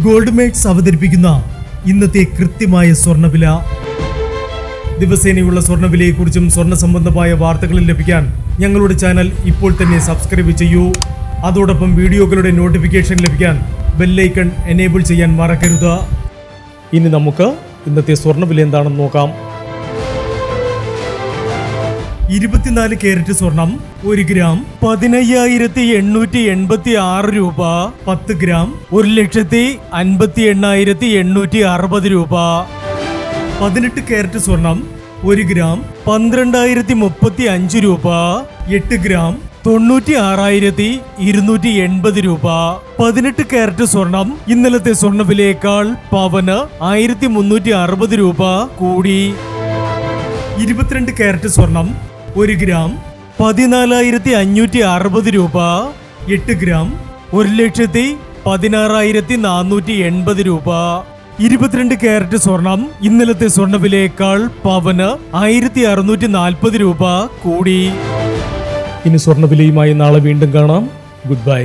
Gold makes അവതരിപ്പിക്കുന്ന ഇന്നത്തെ കൃത്യമായ സ്വർണ്ണവില. ദിവസേനയുള്ള സ്വർണ്ണവിലയെക്കുറിച്ചും സ്വർണ്ണ സംബന്ധമായ വാർത്തകളും ലഭിക്കാൻ ഞങ്ങളുടെ ചാനൽ ഇപ്പോൾ തന്നെ സബ്സ്ക്രൈബ് ചെയ്യൂ. അതോടൊപ്പം വീഡിയോകളുടെ നോട്ടിഫിക്കേഷൻ ലഭിക്കാൻ ബെല്ലൈക്കൺ എനേബിൾ ചെയ്യാൻ മറക്കരുത്. ഇനി നമുക്ക് ഇന്നത്തെ സ്വർണ്ണവില എന്താണെന്ന് നോക്കാം. 24 കാരറ്റ് സ്വർണം 1 ഗ്രാം 15,886 രൂപ. 10 ഗ്രാം 1,58,860 രൂപ. 18 കാരറ്റ് സ്വർണം 1 ഗ്രാം 12,035 രൂപ. 8 ഗ്രാം 96,280 രൂപ. 18 കാരറ്റ് സ്വർണം ഇന്നലത്തെ സ്വർണ്ണവിലയേക്കാൾ പവന് 1,360 രൂപ കൂടി. 22 കാരറ്റ് സ്വർണം 1 ഗ്രാം 14,560 രൂപ. 8 ഗ്രാം 1,16,480 രൂപ. 22 കാരറ്റ് സ്വർണം ഇന്നലത്തെ സ്വർണ്ണവിലയേക്കാൾ പവന് 1,640 രൂപ കൂടി. ഇനി സ്വർണ്ണവിലയുമായി നാളെ വീണ്ടും കാണാം. Good bye.